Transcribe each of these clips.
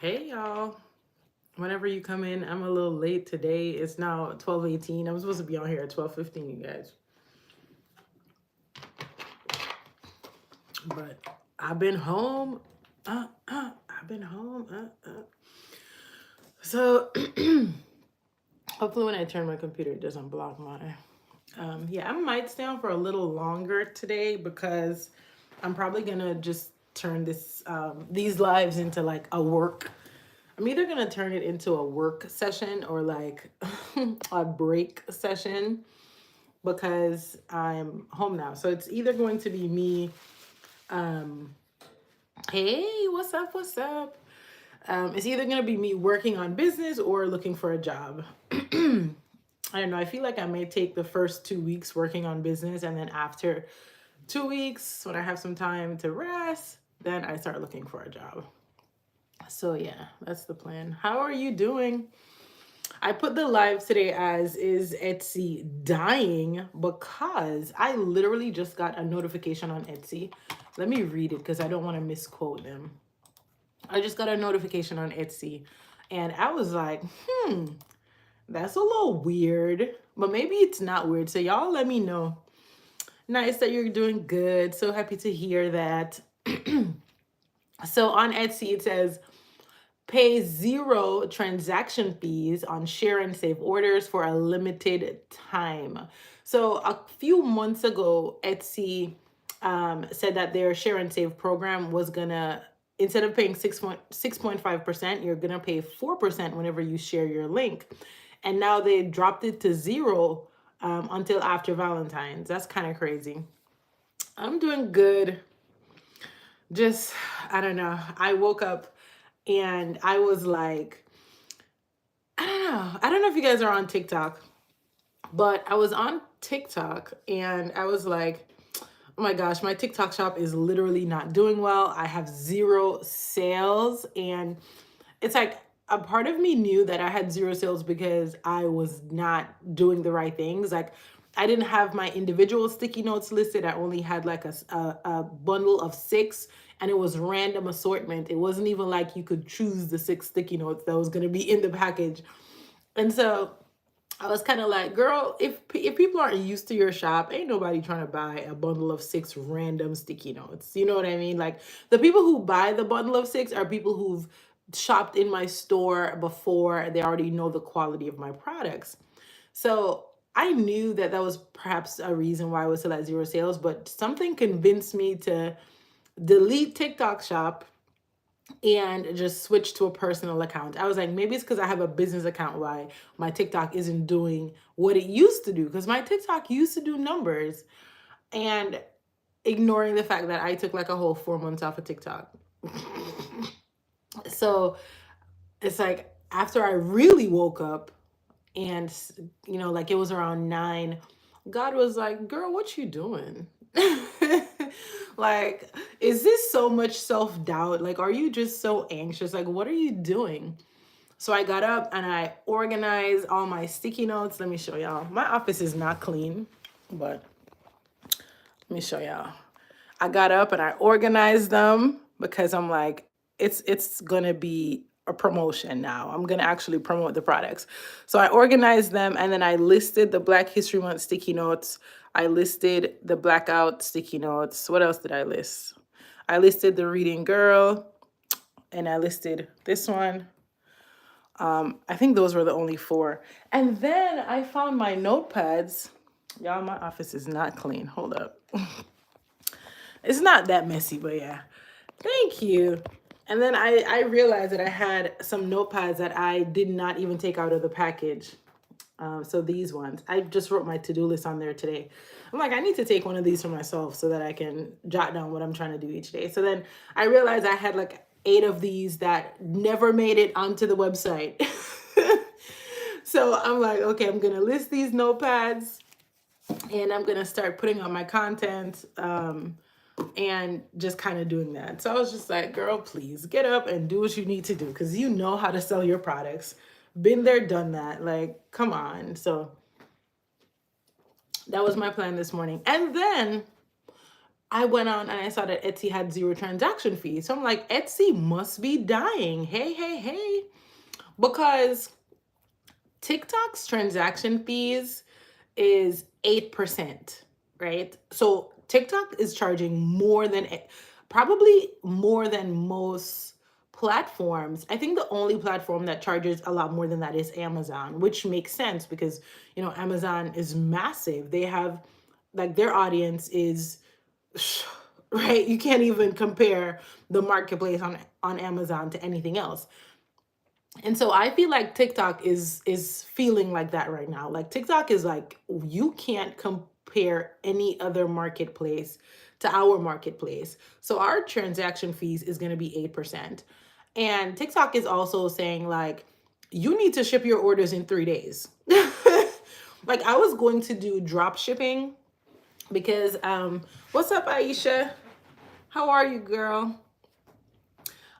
Hey y'all. Whenever you come in, I'm a little late today. It's now 12:18. I'm supposed to be on here at 12:15, you guys. But I've been home. I've been home. So hopefully when I turn my computer, it doesn't block my. Yeah, I might stay on for a little longer today because I'm probably gonna just turn these lives into like a work. I'm either gonna turn it into a work session or like a break session because I'm home now. So it's either going to be me, um, hey, what's up? What's up? It's either gonna be me working on business or looking for a job. I don't know. I feel like I may take the first 2 weeks working on business, and then after 2 weeks, when I have some time to rest, then I start looking for a job. So yeah, that's the plan. How are you doing? I put the live today as is Etsy dying because I literally just got a notification on Etsy. Let me read it because I don't want to misquote them. I just got a notification on Etsy and I was like, that's a little weird, but maybe it's not weird. So y'all let me know. Nice that you're doing good. So happy to hear that. So on Etsy, it says, pay zero transaction fees on share and save orders for a limited time. So a few months ago, Etsy said that their share and save program was gonna, instead of paying 6.5%, you're gonna pay 4% whenever you share your link. And now they dropped it to zero until after Valentine's. That's kind of crazy. I'm doing good. Just, I don't know. I woke up and I was like, I don't know. I don't know if you guys are on TikTok, but I was on TikTok and I was like, oh my gosh, my TikTok shop is literally not doing well. I have zero sales. And it's like a part of me knew that I had zero sales because I was not doing the right things. Like, I didn't have my individual sticky notes listed. I only had like a bundle of six, and it was random assortment. It wasn't even like you could choose the six sticky notes that was going to be in the package. And so I was kind of like, girl, if people aren't used to your shop, ain't nobody trying to buy a bundle of six random sticky notes. You know what I mean? Like, the people who buy the bundle of six are people who've shopped in my store before. They already know the quality of my products. So I knew that that was perhaps a reason why I was still at zero sales, but something convinced me to delete TikTok shop and just switch to a personal account. I was like, maybe it's because I have a business account why my TikTok isn't doing what it used to do. Because my TikTok used to do numbers, and ignoring the fact that I took like a whole 4 months off of TikTok. So it's like after I really woke up and like it was around 9, God was like, girl, what you doing? Like, is this so much self-doubt? Like, are you just so anxious? Like, what are you doing? So I got up and I organized all my sticky notes. Let me show y'all. My office is not clean, but let me show y'all. I got up and I organized them because I'm like, it's gonna be a promotion now. I'm gonna actually promote the products. So I organized them and then I listed the Black History Month sticky notes. I listed the blackout sticky notes. What else did I list? I listed the Reading Girl and I listed this one. I think those were the only four. And then I found my notepads. Y'all, my office is not clean. Hold up. It's not that messy, but yeah. Thank you. And then I realized that I had some notepads that I did not even take out of the package. So these ones, I just wrote my to-do list on there today. I'm like, I need to take one of these for myself so that I can jot down what I'm trying to do each day. So then I realized I had like 8 of these that never made it onto the website. So I'm like, okay, I'm going to list these notepads and I'm going to start putting on my content. And just kind of doing that. So I was just like, girl, please get up and do what you need to do because you know how to sell your products. Been there, done that. Like, come on. So that was my plan this morning. And then I went on and I saw that Etsy had zero transaction fees. So I'm like, Etsy must be dying. Hey, hey, hey. Because TikTok's transaction fees is 8%, right? So TikTok is charging more than probably more than most platforms. I think the only platform that charges a lot more than that is Amazon, which makes sense because, Amazon is massive. They have like their audience is right. You can't even compare the marketplace on Amazon to anything else. And so I feel like TikTok is feeling like that right now. Like TikTok is like, you can't compare any other marketplace to our marketplace. So our transaction fees is going to be 8%. And TikTok is also saying like, you need to ship your orders in 3 days. Like I was going to do drop shipping because what's up, Aisha? How are you, girl?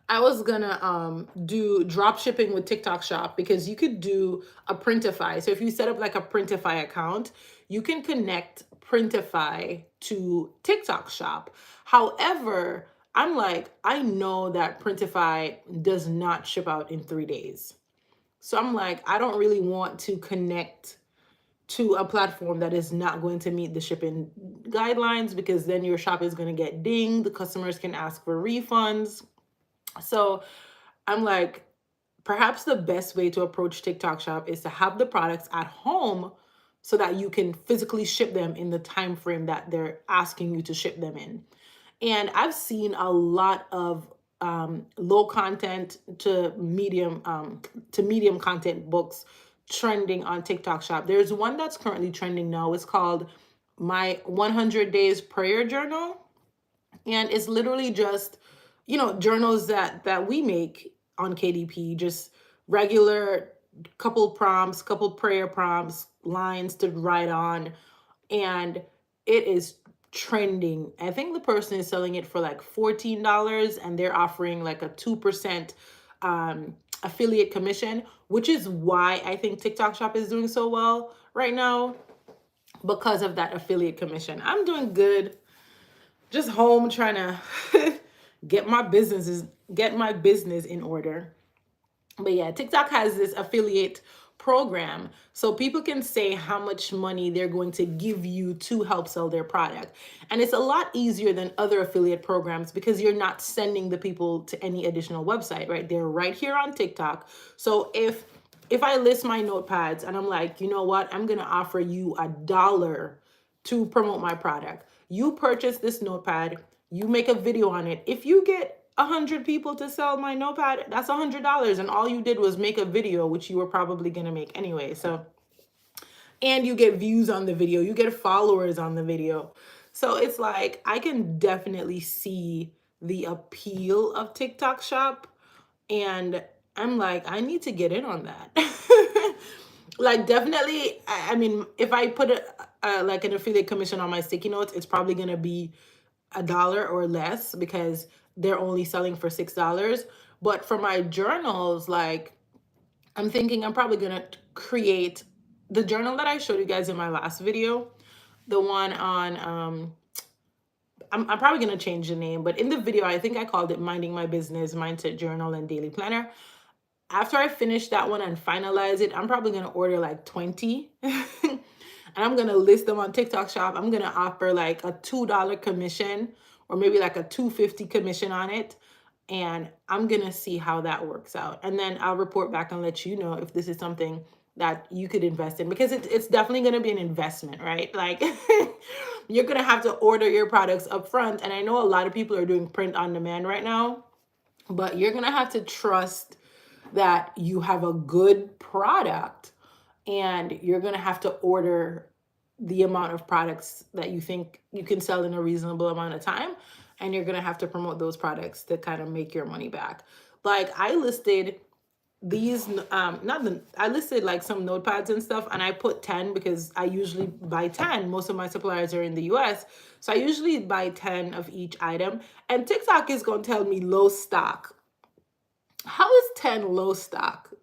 I was gonna do drop shipping with TikTok Shop because you could do a Printify. So if you set up like a Printify account, you can connect Printify to TikTok Shop. However, I'm like, I know that Printify does not ship out in 3 days. So I'm like, I don't really want to connect to a platform that is not going to meet the shipping guidelines because then your shop is going to get dinged. The customers can ask for refunds. So I'm like, perhaps the best way to approach TikTok Shop is to have the products at home so that you can physically ship them in the time frame that they're asking you to ship them in. And I've seen a lot of low content to medium content books trending on TikTok Shop. There's one that's currently trending now. It's called My 100 Days Prayer Journal, and it's literally just journals that we make on KDP, just regular couple prompts, couple prayer prompts, lines to write on, and it is trending. I think the person is selling it for like $14 and they're offering like a 2% affiliate commission, which is why I think TikTok Shop is doing so well right now, because of that affiliate commission. I'm doing good, just home trying to get my business in order. But yeah, TikTok has this affiliate program so people can say how much money they're going to give you to help sell their product. And it's a lot easier than other affiliate programs because you're not sending the people to any additional website, right? They're right here on TikTok. So if I list my notepads and I'm like, you know what, I'm going to offer you $1 to promote my product. You purchase this notepad, you make a video on it. If you get 100 people to sell my notepad, that's $100. And all you did was make a video, which you were probably going to make anyway. So, and you get views on the video, you get followers on the video. So it's like, I can definitely see the appeal of TikTok Shop. And I'm like, I need to get in on that. Like, definitely, I mean, if I put like an affiliate commission on my sticky notes, it's probably going to be $1 or less because they're only selling for $6. But for my journals, like, I'm thinking I'm probably going to create the journal that I showed you guys in my last video, the one on I'm probably going to change the name, but in the video, I think I called it Minding My Business, Mindset Journal, and Daily Planner. After I finish that one and finalize it, I'm probably going to order like 20 and I'm going to list them on TikTok Shop. I'm going to offer like a $2 commission or maybe like a $2.50 commission on it. And I'm going to see how that works out. And then I'll report back and let you know if this is something that you could invest in, because it's definitely going to be an investment, right? Like you're going to have to order your products up front. And I know a lot of people are doing print on demand right now, but you're going to have to trust that you have a good product, and you're going to have to order the amount of products that you think you can sell in a reasonable amount of time. And you're going to have to promote those products to kind of make your money back. Like I listed these, I listed like some notepads and stuff, and I put 10 because I usually buy 10. Most of my suppliers are in the US. So I usually buy 10 of each item, and TikTok is going to tell me low stock. How is 10 low stock?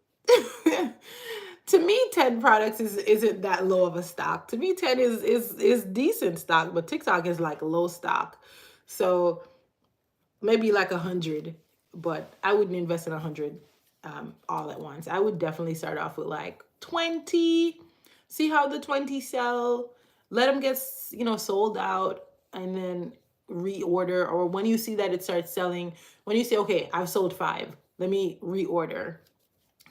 To me, 10 products isn't that low of a stock. To me, 10 is decent stock, but TikTok is like low stock. So maybe like 100, but I wouldn't invest in 100 all at once. I would definitely start off with like 20, see how the 20 sell, let them get, sold out, and then reorder. Or when you see that it starts selling, when you say, okay, I've sold 5, let me reorder.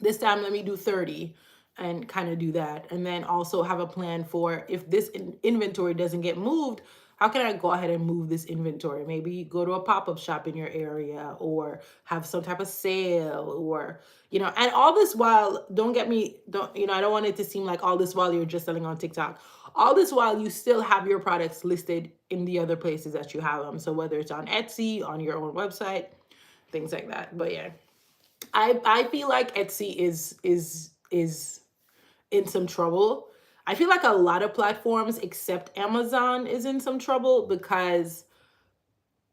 This time, let me do 30 and kind of do that. And then also have a plan for if this inventory doesn't get moved, how can I go ahead and move this inventory? Maybe go to a pop-up shop in your area or have some type of sale or, and all this while, I don't want it to seem like all this while you're just selling on TikTok. All this while you still have your products listed in the other places that you have them. So whether it's on Etsy, on your own website, things like that. But yeah. I feel like Etsy is in some trouble. I feel like a lot of platforms except Amazon is in some trouble because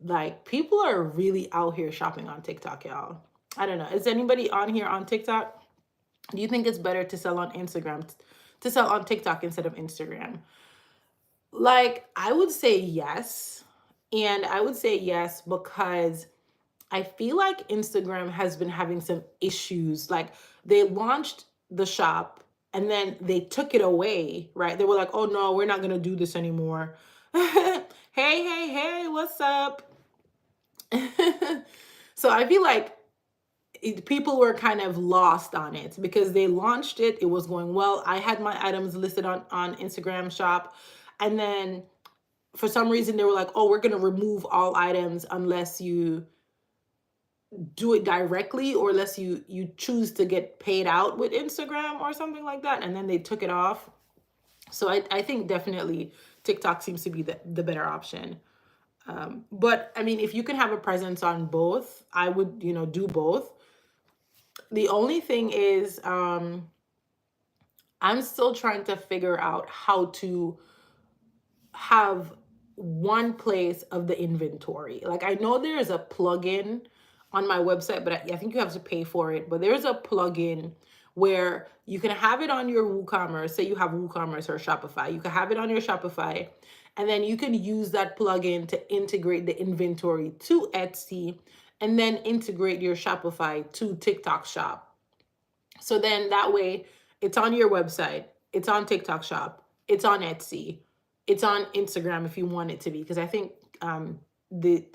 like people are really out here shopping on TikTok, y'all. I don't know. Is anybody on here on TikTok? Do you think it's better to sell on Instagram, to sell on TikTok instead of Instagram? Like, I would say yes. And I would say yes because I feel like Instagram has been having some issues. Like they launched the shop and then they took it away, right? They were like, oh no, we're not going to do this anymore. Hey, what's up? So I feel like people were kind of lost on it because they launched it. It was going well. I had my items listed on Instagram shop. And then for some reason they were like, oh, we're going to remove all items unless you do it directly or unless you choose to get paid out with Instagram or something like that, and then they took it off. So I think definitely TikTok seems to be the better option. But I mean, if you can have a presence on both, I would do both. The only thing is I'm still trying to figure out how to have one place of the inventory. Like I know there is a plugin on my website, but I think you have to pay for it. But there's a plugin where you can have it on your WooCommerce. Say you have WooCommerce or Shopify. You can have it on your Shopify, and then you can use that plugin to integrate the inventory to Etsy, and then integrate your Shopify to TikTok Shop. So then that way it's on your website, it's on TikTok Shop, it's on Etsy, it's on Instagram if you want it to be, because I think the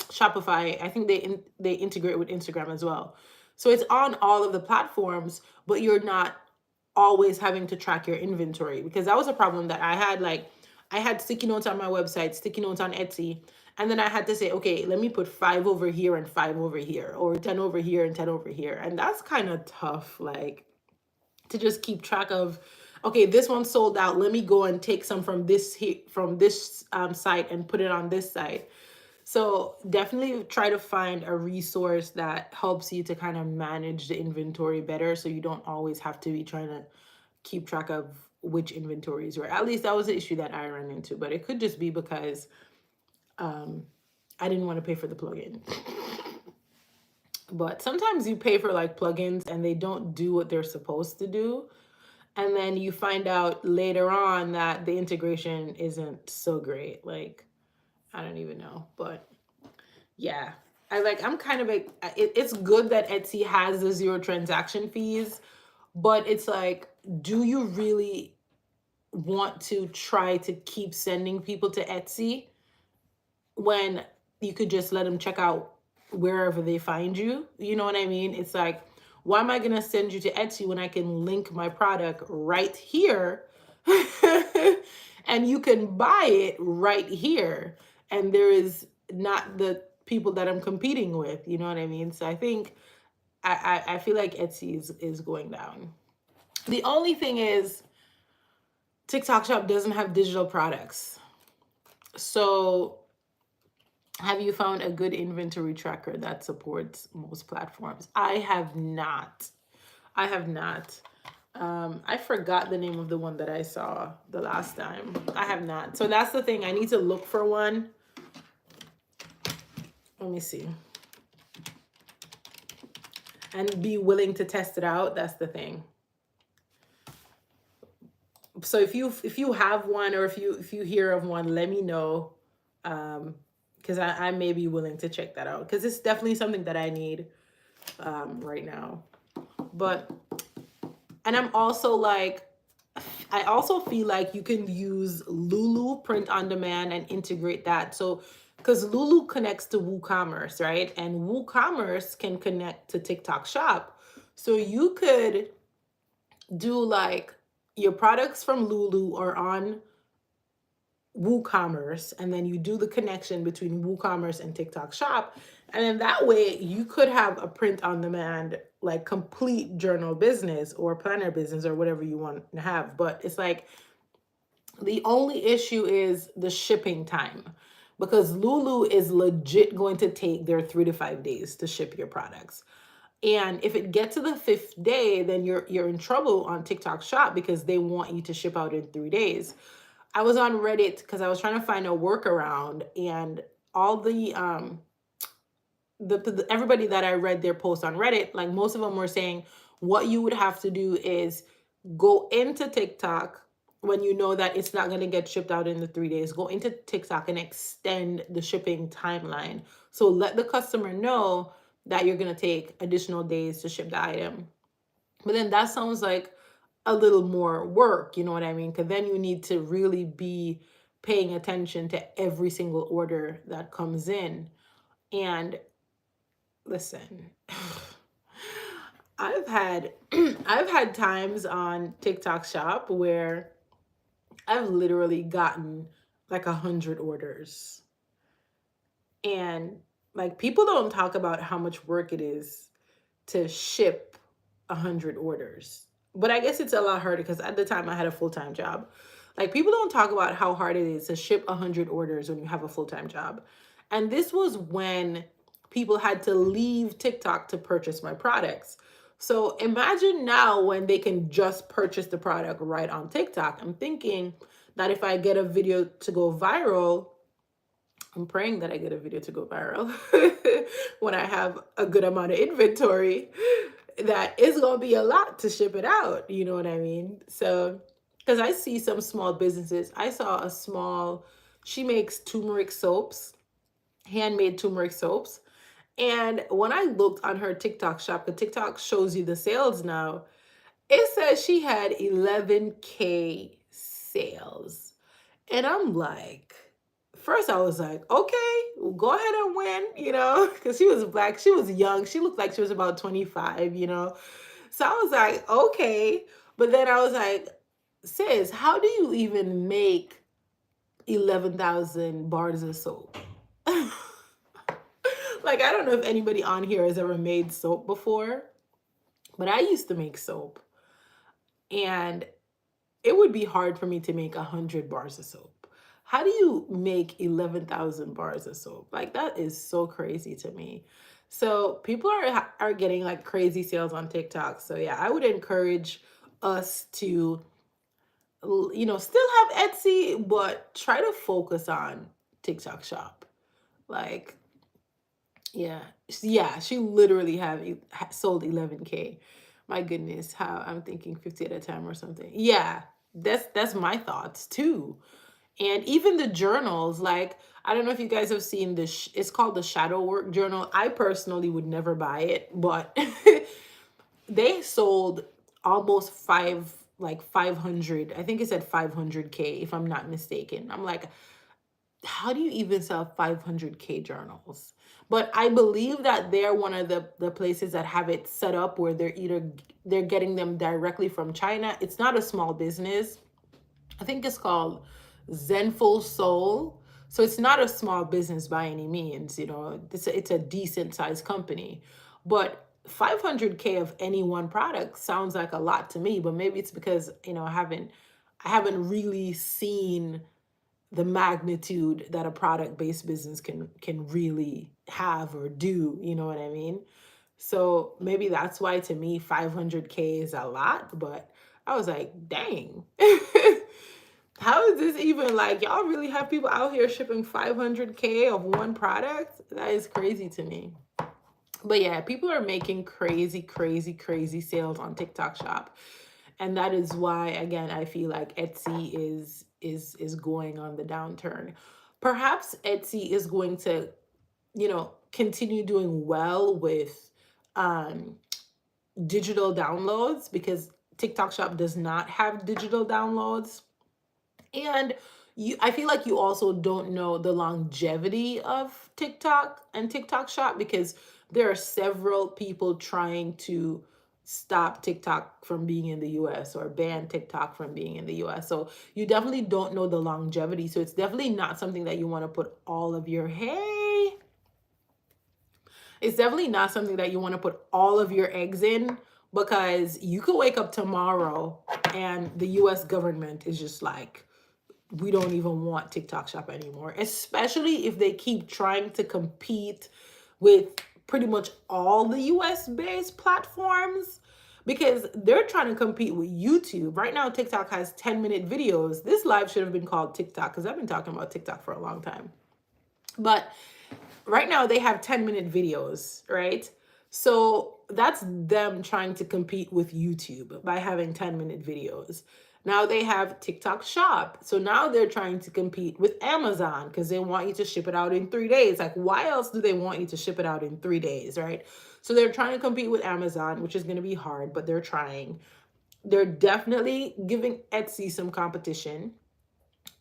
Shopify, I think they integrate with Instagram as well. So it's on all of the platforms, but you're not always having to track your inventory, because that was a problem that I had. Like I had sticky notes on my website, sticky notes on Etsy, and then I had to say, okay, let me put 5 over here and 5 over here, or 10 over here and 10 over here. And that's kind of tough, like to just keep track of, okay, this one sold out. Let me go and take some from this site and put it on this site. So definitely try to find a resource that helps you to kind of manage the inventory better, so you don't always have to be trying to keep track of which inventories were. At least that was the issue that I ran into, but it could just be because I didn't want to pay for the plugin. But sometimes you pay for like plugins and they don't do what they're supposed to do. And then you find out later on that the integration isn't so great. Like, I don't even know. But yeah, I'm kind of it's good that Etsy has the 0 transaction fees, but it's like, do you really want to try to keep sending people to Etsy when you could just let them check out wherever they find you? You know what I mean? It's like, why am I going to send you to Etsy when I can link my product right here and you can buy it right here? And there is not the people that I'm competing with, you know what I mean? So I think I feel like Etsy is going down. The only thing is TikTok Shop doesn't have digital products. So have you found a good inventory tracker that supports most platforms? I have not. I have not. I forgot the name of the one that I saw the last time. I have not. So that's the thing. I need to look for one. Let me see. And be willing to test it out. That's the thing. So if you have one, or if you hear of one, let me know. Because I may be willing to check that out, because it's definitely something that I need right now. But and I'm also like, I also feel like you can use Lulu print on demand and integrate that. So, because Lulu connects to WooCommerce, right? And WooCommerce can connect to TikTok Shop. So you could do like your products from Lulu or on WooCommerce, and then you do the connection between WooCommerce and TikTok Shop. And then that way you could have a print on demand, like complete journal business or planner business or whatever you want to have. But it's like the only issue is the shipping time, because Lulu is legit going to take their 3 to 5 days to ship your products. And if it gets to the fifth day, then you're in trouble on TikTok Shop, because they want you to ship out in 3 days. I was on Reddit because I was trying to find a workaround, and all the everybody that I read their post on Reddit, like most of them were saying what you would have to do is go into TikTok when you know that it's not going to get shipped out in the 3 days. Go into TikTok and extend the shipping timeline. So let the customer know that you're going to take additional days to ship the item. But then that sounds like a little more work, you know what I mean? Because then you need to really be paying attention to every single order that comes in. And listen, I've had I've had times on TikTok Shop where I've literally gotten like 100 orders. And like, people don't talk about how much work it is to ship 100 orders. But I guess it's a lot harder because at the time I had a full-time job. Like, people don't talk about how hard it is to ship 100 orders when you have a full-time job. And this was when people had to leave TikTok to purchase my products. So imagine now when they can just purchase the product right on TikTok. I'm thinking that if I get a video to go viral, I'm praying that I get a video to go viral when I have a good amount of inventory, that it's going to be a lot to ship it out. You know what I mean? So, because I see some small businesses, I saw a small, she makes turmeric soaps, handmade turmeric soaps. And when I looked on her TikTok shop, because TikTok shows you the sales now, it says she had 11K sales. And I'm like, first I was like, okay, well, go ahead and win, because she was black. She was young. She looked like she was about 25. So I was like, okay. But then I was like, sis, how do you even make 11,000 bars of soap? Like, I don't know if anybody on here has ever made soap before, but I used to make soap. And it would be hard for me to make 100 bars of soap. How do you make 11,000 bars of soap? Like, that is so crazy to me. So people are getting like crazy sales on TikTok. So yeah, I would encourage us to, still have Etsy, but try to focus on TikTok Shop. Like, yeah, she literally sold 11K. My goodness, how I'm thinking 50 at a time or something. Yeah, that's my thoughts too. And even the journals, like, I don't know if you guys have seen this, it's called the Shadow Work Journal. I personally would never buy it, but they sold almost 500, I think it said 500K if I'm not mistaken. I'm like, how do you even sell 500K journals? But I believe that they're one of the places that have it set up where they're getting them directly from China. It's not a small business. I think it's called Zenful Soul. So it's not a small business by any means, it's a decent sized company. But 500K of any one product sounds like a lot to me, but maybe it's because, I haven't really seen the magnitude that a product-based business can really have or do, you know what I mean? So maybe that's why to me 500K is a lot, but I was like, dang. How is this even, like, y'all really have people out here shipping 500K of one product? That is crazy to me. But yeah, people are making crazy, crazy, crazy sales on TikTok Shop. And that is why, again, I feel like Etsy is going on the downturn. Perhaps Etsy is going to, continue doing well with um digital downloads, because TikTok Shop does not have digital downloads. And I feel like you also don't know the longevity of TikTok and TikTok Shop, because there are several people trying to stop TikTok from being in the US or ban TikTok from being in the US. So you definitely don't know the longevity. So it's definitely not something that you want to put all of your it's definitely not something that you want to put all of your eggs in, because you could wake up tomorrow and the US government is just like, we don't even want TikTok Shop anymore, especially if they keep trying to compete with pretty much all the US based platforms, because they're trying to compete with YouTube. Right now, TikTok has 10-minute videos. This live should have been called TikTok, because I've been talking about TikTok for a long time. But right now they have 10-minute videos, right? So that's them trying to compete with YouTube by having 10-minute videos. Now they have TikTok Shop. So now they're trying to compete with Amazon, because they want you to ship it out in 3 days. Like, why else do they want you to ship it out in 3 days, right? So they're trying to compete with Amazon, which is going to be hard, but they're trying. They're definitely giving Etsy some competition.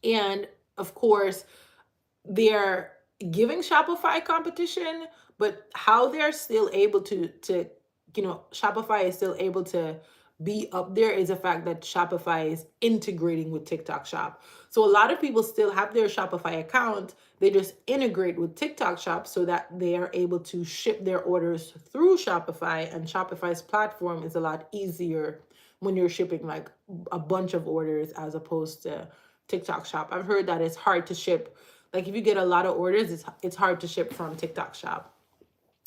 And of course, they're giving Shopify competition, but how they're still able to Shopify is still able to be up there is the fact that Shopify is integrating with TikTok Shop. So a lot of people still have their Shopify account. They just integrate with TikTok Shop so that they are able to ship their orders through Shopify, and Shopify's platform is a lot easier when you're shipping like a bunch of orders as opposed to TikTok Shop. I've heard that it's hard to ship. Like, if you get a lot of orders, it's hard to ship from TikTok Shop.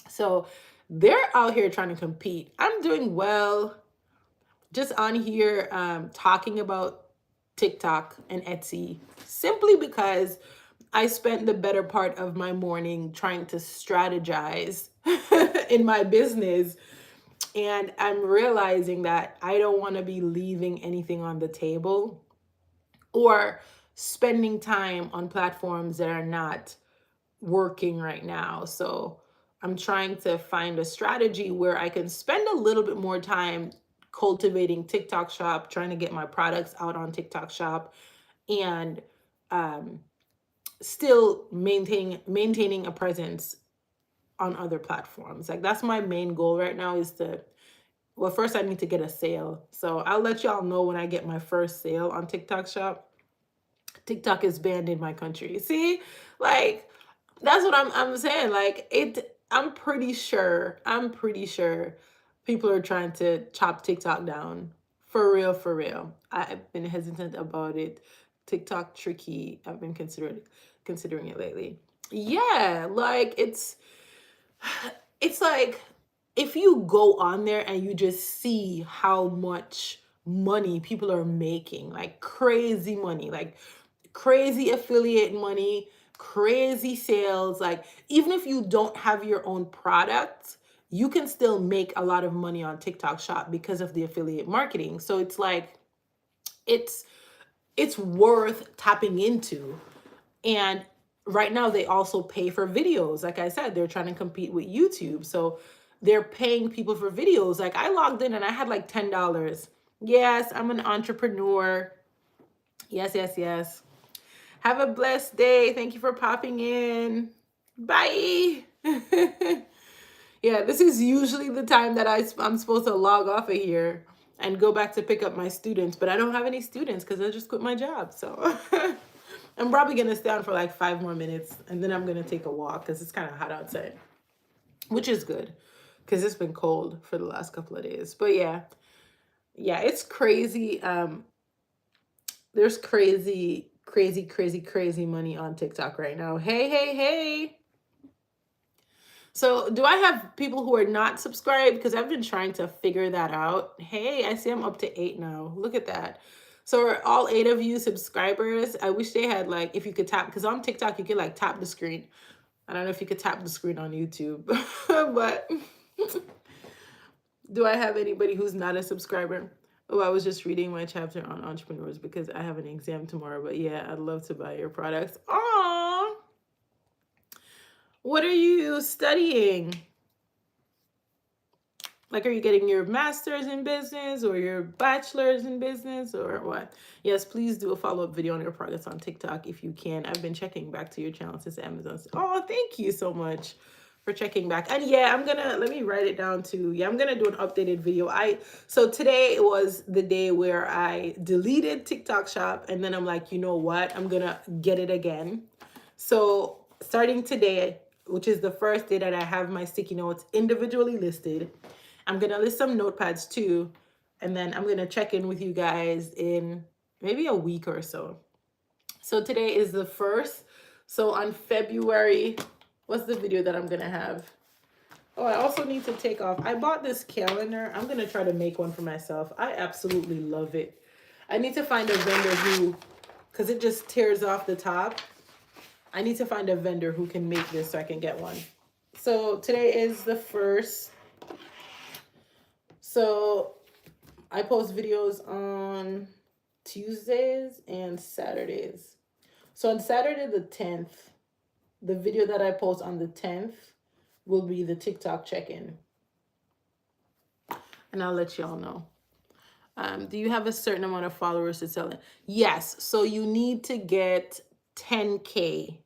So they're out here trying to compete. I'm doing well just on here talking about TikTok and Etsy, simply because I spent the better part of my morning trying to strategize in my business. And I'm realizing that I don't want to be leaving anything on the table or spending time on platforms that are not working right now. So I'm trying to find a strategy where I can spend a little bit more time cultivating TikTok Shop, trying to get my products out on TikTok Shop, and um, still maintaining a presence on other platforms. Like, that's my main goal right now, is to, well, first I need to get a sale. So I'll let y'all know when I get my first sale on TikTok Shop. TikTok is banned in my country. See, like, that's what I'm saying. Like, I'm pretty sure people are trying to chop TikTok down. For real, for real. I've been hesitant about it. TikTok tricky. I've been considering it lately. Yeah, like, it's like, if you go on there and you just see how much money people are making, like crazy money, like crazy affiliate money, crazy sales. Like, even if you don't have your own product, you can still make a lot of money on TikTok Shop because of the affiliate marketing. So it's like, it's worth tapping into. And right now they also pay for videos. Like I said, they're trying to compete with YouTube. So they're paying people for videos. Like, I logged in and I had like $10. Yes, I'm an entrepreneur. Yes, yes, yes. Have a blessed day. Thank you for popping in. Bye. Yeah, this is usually the time that I'm supposed to log off of here and go back to pick up my students, but I don't have any students because I just quit my job. So I'm probably going to stay on for like 5 more minutes, and then I'm going to take a walk because it's kind of hot outside, which is good because it's been cold for the last couple of days. But yeah, it's crazy. There's crazy money on TikTok right now. Hey. So do I have people who are not subscribed? Because I've been trying to figure that out. Hey, I see I'm up to 8 now. Look at that. So are all 8 of you subscribers? I wish they had, like, if you could tap, because on TikTok you can like tap the screen. I don't know if you could tap the screen on YouTube, but do I have anybody who's not a subscriber? Oh, I was just reading my chapter on entrepreneurs because I have an exam tomorrow. But yeah, I'd love to buy your products. Aww. What are you studying? Like, are you getting your master's in business or your bachelor's in business or what? Yes, please do a follow-up video on your progress on TikTok if you can. I've been checking back to your channel since Amazon. Oh, thank you so much for checking back. And yeah, let me write it down too. Yeah, I'm gonna do an updated video. So today was the day where I deleted TikTok Shop, and then I'm like, you know what? I'm gonna get it again. So starting today, which is the first day that I have my sticky notes individually listed, I'm going to list some notepads too. And then I'm going to check in with you guys in maybe a week or so. So today is the 1st. So on February, what's the video that I'm going to have? Oh, I also need to take off. I bought this calendar. I'm going to try to make one for myself. I absolutely love it. I need to find a vendor who, because it just tears off the top. I need to find a vendor who can make this so I can get one. So today is the 1st. So I post videos on Tuesdays and Saturdays. So on Saturday the 10th, the video that I post on the 10th will be the TikTok check-in. And I'll let y'all know. Do you have a certain amount of followers to sell it? Yes. So you need to get 10K.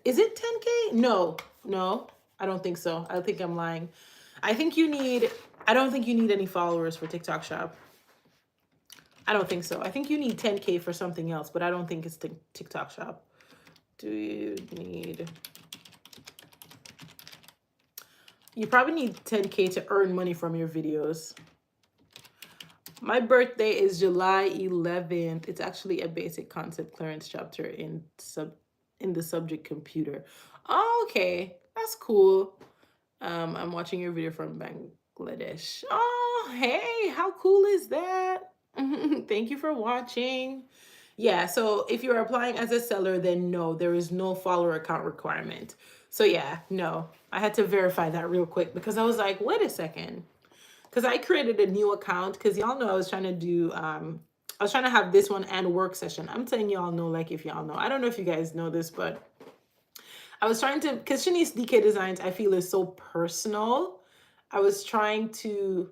Is it 10K? No, I don't think so. I think I'm lying. I don't think you need any followers for TikTok Shop. I don't think so. I think you need 10K for something else, but I don't think it's TikTok Shop. Do you need... You probably need 10K to earn money from your videos. My birthday is July 11th. It's actually a basic concept clearance chapter in the subject computer. Oh, okay. That's cool. I'm watching your video from Bangladesh. Oh, hey, how cool is that? Thank you for watching. Yeah, so if you're applying as a seller, then no, there is no follower account requirement. So yeah, no, I had to verify that real quick because I was like, wait a second. Because I created a new account because y'all know I was trying to do, I was trying to have this one and work session. I'm telling y'all know, like if y'all know, I don't know if you guys know this, but I was trying to, because Shanice DK Designs, I feel is so personal. I was trying to,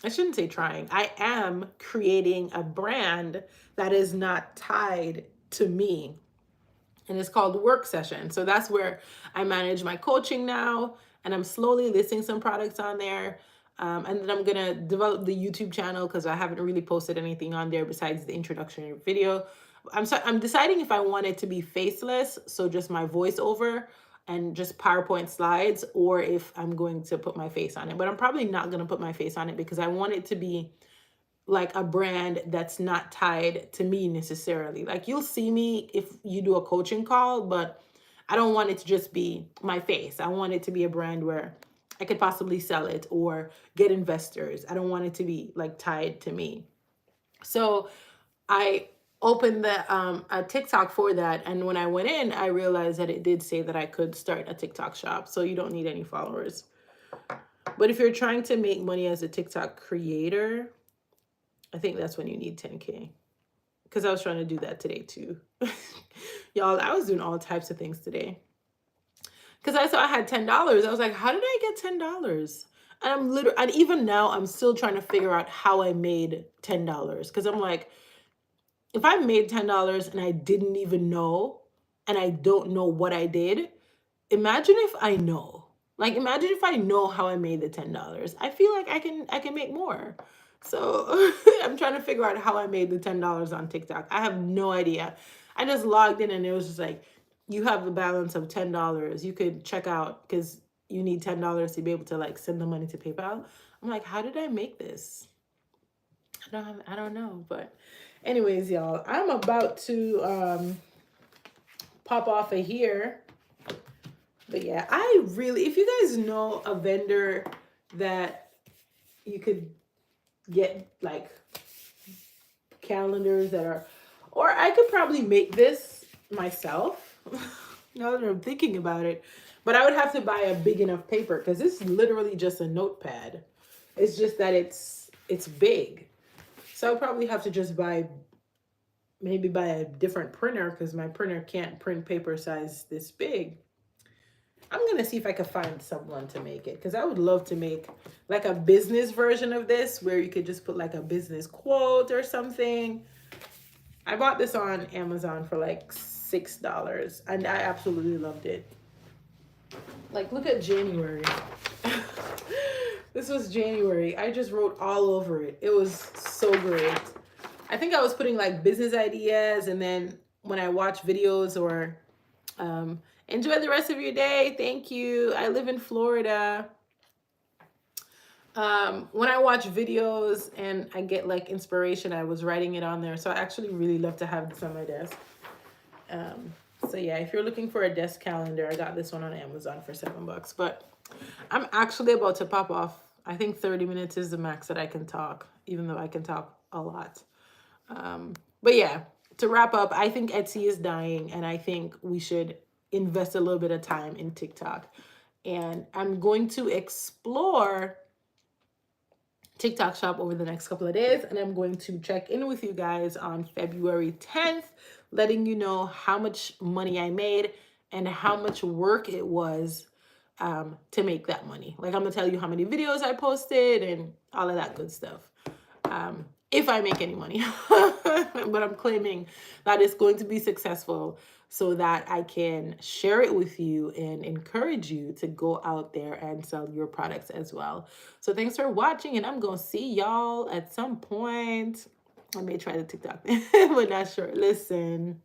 I shouldn't say trying. I am creating a brand that is not tied to me. And it's called Work Session. So that's where I manage my coaching now. And I'm slowly listing some products on there. And then I'm going to develop the YouTube channel because I haven't really posted anything on there besides the introductory video. I'm deciding if I want it to be faceless, so just my voiceover and just PowerPoint slides, or if I'm going to put my face on it. But I'm probably not going to put my face on it because I want it to be like a brand that's not tied to me necessarily. Like you'll see me if you do a coaching call, but I don't want it to just be my face. I want it to be a brand where I could possibly sell it or get investors. I don't want it to be like tied to me. So I opened a TikTok for that. And when I went in, I realized that it did say that I could start a TikTok shop. So you don't need any followers. But if you're trying to make money as a TikTok creator, I think that's when you need 10K. Because I was trying to do that today too. Y'all, I was doing all types of things today. Because I saw I had $10. I was like, how did I get $10? And even now, I'm still trying to figure out how I made $10. Because I'm like, if I made $10 and I didn't even know, and I don't know what I did, imagine if I know. Like, imagine if I know how I made the $10. I feel like I can make more. So I'm trying to figure out how I made the $10 on TikTok. I have no idea. I just logged in and it was just like, you have a balance of $10. You could check out because you need $10 to be able to like send the money to PayPal. I'm like, how did I make this? I don't know. But anyways, y'all, I'm about to pop off of here. But yeah, if you guys know a vendor that you could get like calendars that are, or I could probably make this myself now that I'm thinking about it, but I would have to buy a big enough paper because it's literally just a notepad. It's just that it's big. So I'll probably have to just maybe buy a different printer because my printer can't print paper size this big. I'm gonna see if I could find someone to make it, because I would love to make like a business version of this where you could just put like a business quote or something. I bought this on Amazon for like $6 and I absolutely loved it. Like, look at January. This was January. I just wrote all over it. It was so great. I think I was putting like business ideas, and then when I watch videos or enjoy the rest of your day. Thank you. I live in Florida. When I watch videos and I get like inspiration, I was writing it on there. So I actually really love to have this on my desk. So yeah, if you're looking for a desk calendar, I got this one on Amazon for $7. But I'm actually about to pop off. I think 30 minutes is the max that I can talk, even though I can talk a lot. But yeah, to wrap up, I think Etsy is dying, and I think we should invest a little bit of time in TikTok. And I'm going to explore TikTok shop over the next couple of days, and I'm going to check in with you guys on February 10th, letting you know how much money I made and how much work it was to make that money. Like, I'm gonna tell you how many videos I posted and all of that good stuff. If I make any money. But I'm claiming that it's going to be successful so that I can share it with you and encourage you to go out there and sell your products as well. So thanks for watching, and I'm going to see y'all at some point. I may try the TikTok, but not sure. Listen,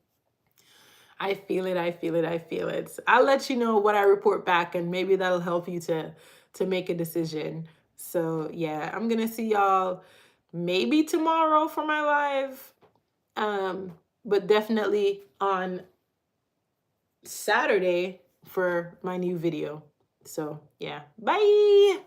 I feel it. I feel it. I feel it. So I'll let you know what I report back, and maybe that'll help you to make a decision. So yeah, I'm going to see y'all maybe tomorrow for my live, but definitely on Saturday for my new video. So yeah, bye.